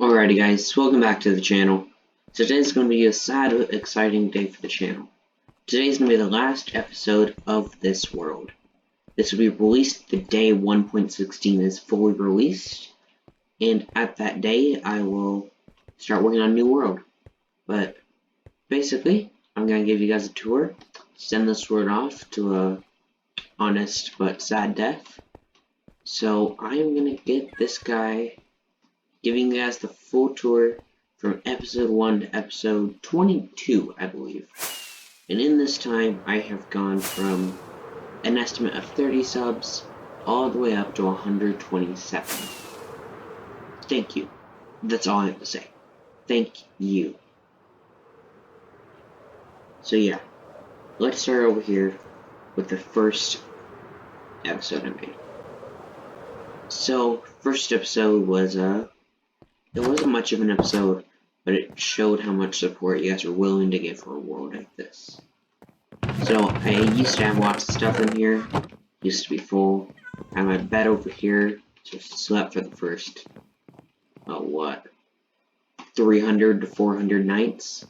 Alrighty guys, welcome back to the channel. Today's going to be a sad but exciting day for the channel. Today's going to be the last episode of this world. This will be released the day 1.16 is fully released, and at that day I will start working on a new world. But basically, I'm going to give you guys a tour, send this world off to a honest but sad death. So I am going to get this guy giving you guys the full tour from episode 1 to episode 22, I believe. And in this time, I have gone from an estimate of 30 subs all the way up to 127. Thank you. That's all I have to say. Thank you. So yeah, let's start over here with the first episode I made. So, first episode was it wasn't much of an episode, but it showed how much support you guys are willing to give for a world like this. So, I used to have lots of stuff in here, used to be full. I had my bed over here, just slept for the first, 300 to 400 nights.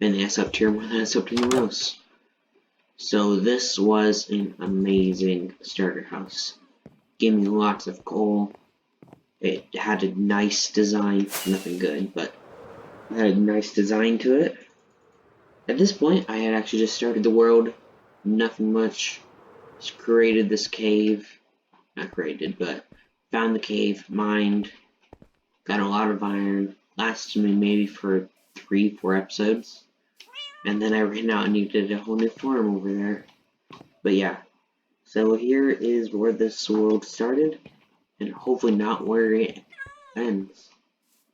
And I slept here more than I slept anywhere else. So, this was an amazing starter house. Gave me lots of coal. It had a nice design, nothing good, but it had a nice design to it. At this point, I had actually just started the world, nothing much. Just created this cave, not created, but found the cave, mined, got a lot of iron, lasted me maybe for 3-4 episodes, and then I ran out and needed a whole new farm over there. But yeah, so here is where this world started. And hopefully not where it ends.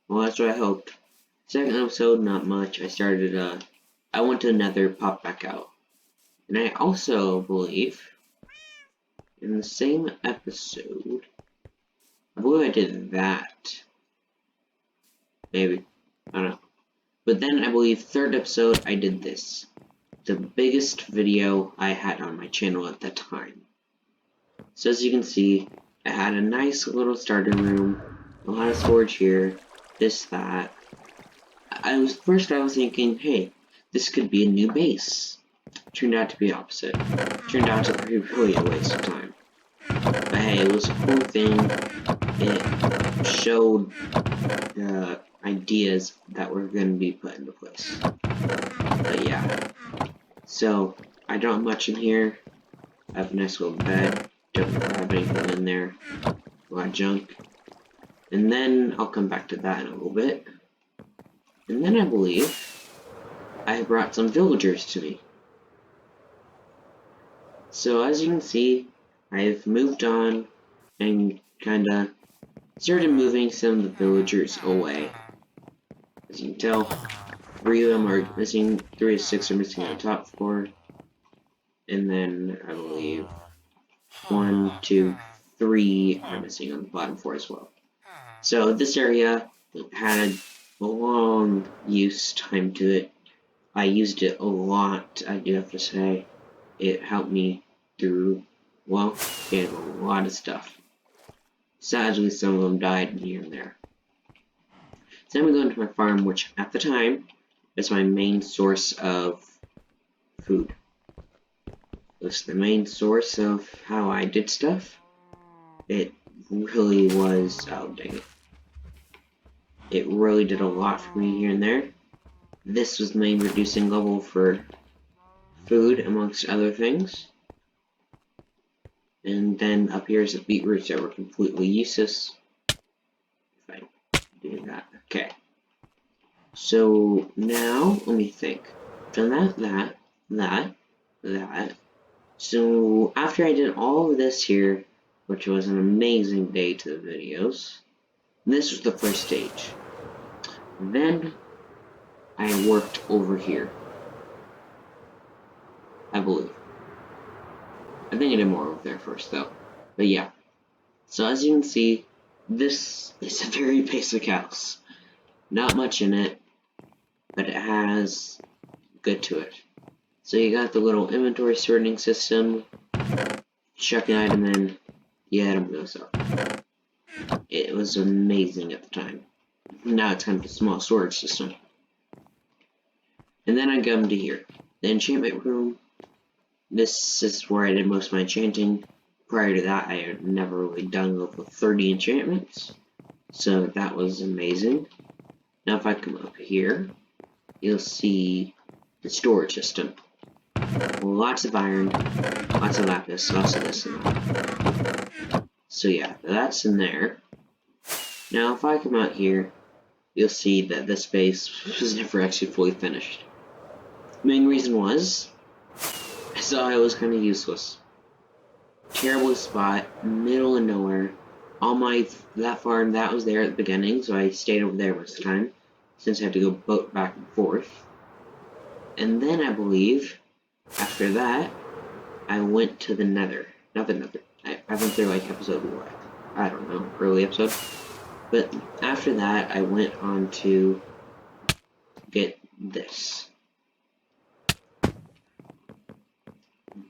Well, that's what I hoped. Second episode, not much. I went to Nether, popped back out. And I also believe, in the same episode, I believe I did that. Maybe. I don't know. But then I believe third episode, I did this. The biggest video I had on my channel at the time. So as you can see, I had a nice little starter room, a lot of storage here, this, that. I was thinking, hey, this could be a new base. Turned out to be opposite. Turned out to be really a waste of time. But hey, it was a cool thing. It showed the ideas that were going to be put into place. But yeah. So, I don't have much in here. I have a nice little bed. Don't have anything in there. A lot of junk. And then I'll come back to that in a little bit. And then I believe I brought some villagers to me. So as you can see, I've moved on and kinda started moving some of the villagers away. As you can tell, 3 of them are missing, 3 of 6 are missing on the top 4. And then I believe 1, 2, 3 are missing on the bottom 4 as well. So this area had a long use time to it. I used it a lot, I do have to say. It helped me through, well, a lot of stuff. Sadly, some of them died here and there. So then we go into my farm, which at the time is my main source of food. It's the main source of how I did stuff. It really was, oh dang it. It really did a lot for me here and there. This was the main reducing level for food, amongst other things. And then up here is the beetroots that were completely useless. If I do that, okay. So now, let me think. Done that. So, after I did all of this here, which was an amazing day to the videos, this was the first stage. Then, I worked over here. I believe. I think I did more over there first, though. But yeah. So, as you can see, this is a very basic house. Not much in it, but it has good to it. So you got the little inventory sorting system, chuck an item in, the item goes up. it was amazing at the time. Now it's kind of a small storage system. And then I come to here. The enchantment room. This is where I did most of my enchanting. Prior to that, I had never really done over 30 enchantments. So that was amazing. Now if I come up here, you'll see the storage system. Lots of iron, lots of lapis, lots of this and that. So yeah, that's in there. Now if I come out here, you'll see that this base was never actually fully finished. The main reason was, I saw it was kind of useless. Terrible spot, middle of nowhere. That farm, that was there at the beginning, so I stayed over there most of the time, since I had to go boat back and forth. And then I believe, after that, I went to the nether. Not the nether. I went there like episode what? I don't know, early episode. But after that, I went on to get this.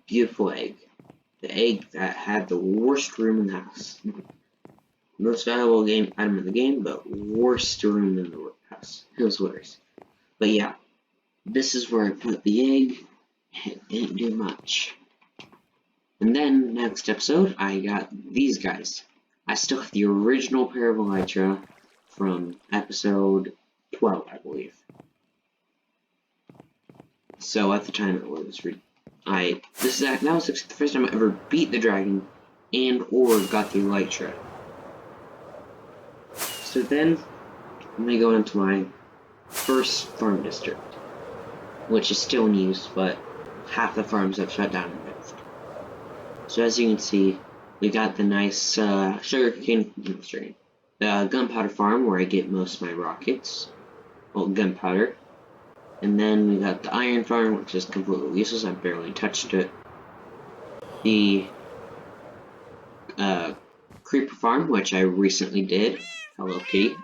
Beautiful egg. The egg that had the worst room in the house. Most valuable item in the game, but worst room in the house. It was worse. But yeah, this is where I put the egg. It didn't do much. And then, next episode, I got these guys. I still have the original pair of elytra from episode 12, I believe. So at the time it was that was the first time I ever beat the dragon and or got the elytra. So then I'm gonna go into my first farm district, which is still in use, but half the farms have shut down and moved. So as you can see, we got the nice the gunpowder farm where I get most of my rockets. Well, gunpowder. And then we got the iron farm, which is completely useless. I barely touched it. The creeper farm, which I recently did. Hello Kitty.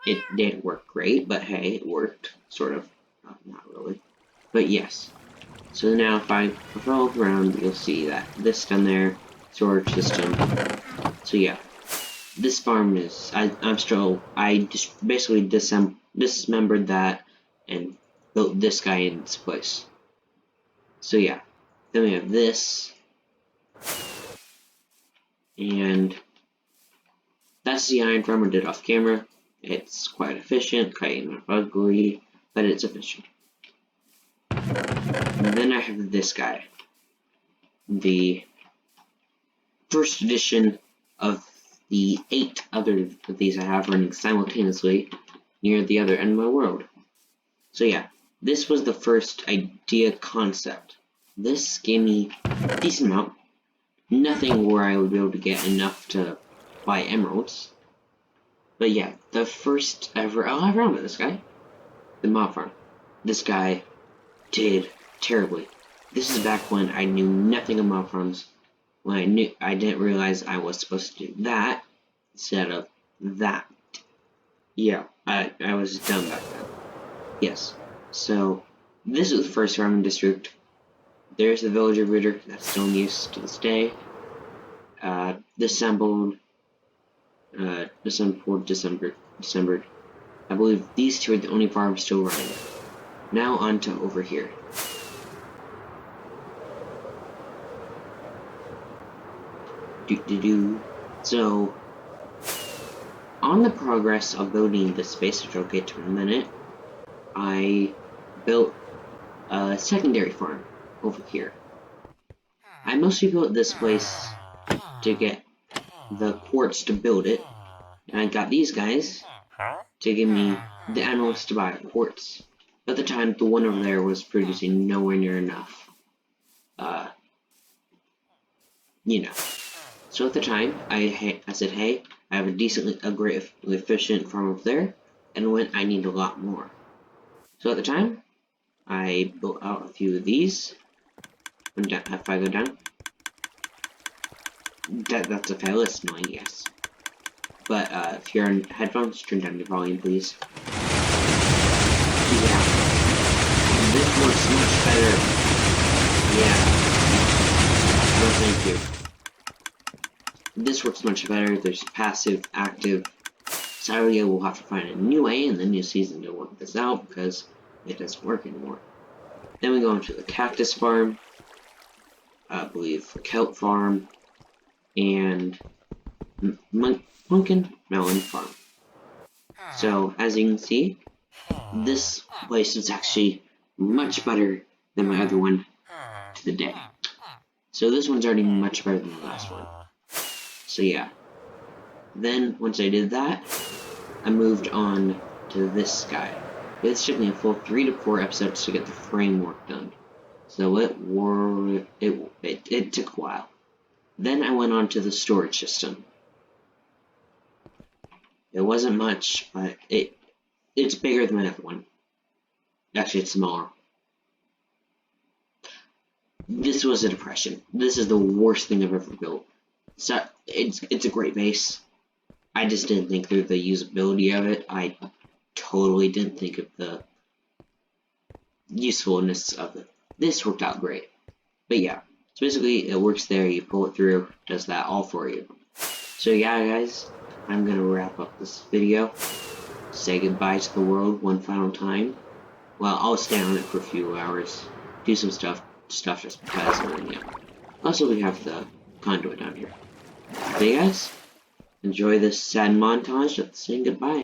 It didn't work great, but hey, it worked. Sort of. Not really. But yes. So now if I look around, you'll see that this down there, storage system. So yeah. This farm is, I just basically dismembered that and built this guy in its place. So yeah, then we have this, and that's the iron farm I did off camera. It's quite efficient, kind of ugly, but it's efficient. And then I have this guy, the first edition of the 8 other of these I have running simultaneously near the other end of my world. So yeah, this was the first idea concept. This gave me a decent amount. Nothing where I would be able to get enough to buy emeralds. But yeah, the first ever, I'll have around with this guy. The mob farm. This guy did terribly. This is back when I knew nothing of mob farms. When I didn't realize I was supposed to do that instead of that. Yeah, I was dumb back then. Yes. So this is the first farming district. There's the villager rooter that's still in use to this day. Decembered. I believe these two are the only farms still running. Now on to over here. So, on the progress of building this space, which I'll get to in a minute, I built a secondary farm over here. I mostly built this place to get the quartz to build it, and I got these guys to give me the animals to buy quartz. At the time, the one over there was producing nowhere near enough. So at the time, I said, hey, I have a great, efficient farm over there, and I need a lot more. So at the time, I built out a few of these. If I go down, that's a fail. It's annoying, yes. But if you're on headphones, turn down your volume, please. Yeah, this works much better. Yeah. No, thank you. this works much better. There's passive, active. Sadly, we'll have to find a new way in the new season to work this out because it doesn't work anymore. Then we go into the cactus farm, I believe the kelp farm, and pumpkin melon farm. So, as you can see, this place is actually much better than my other one today. So this one's already much better than the last one. So yeah. Then, once I did that, I moved on to this guy. This took me a full 3 to 4 episodes to get the framework done. So it took a while. Then I went on to the storage system. It wasn't much, but it's bigger than my other one. Actually, it's smaller. This was a depression. This is the worst thing I've ever built. So it's a great base. I just didn't think through the usability of it. I totally didn't think of the usefulness of it. This worked out great. But yeah, so basically it works there, you pull it through, does that all for you. So yeah guys, I'm gonna wrap up this video. Say goodbye to the world one final time. Well, I'll stay on it for a few hours, do some stuff just because, and yeah. Also, we have the conduit down here. But you guys, enjoy this sad montage of saying goodbye.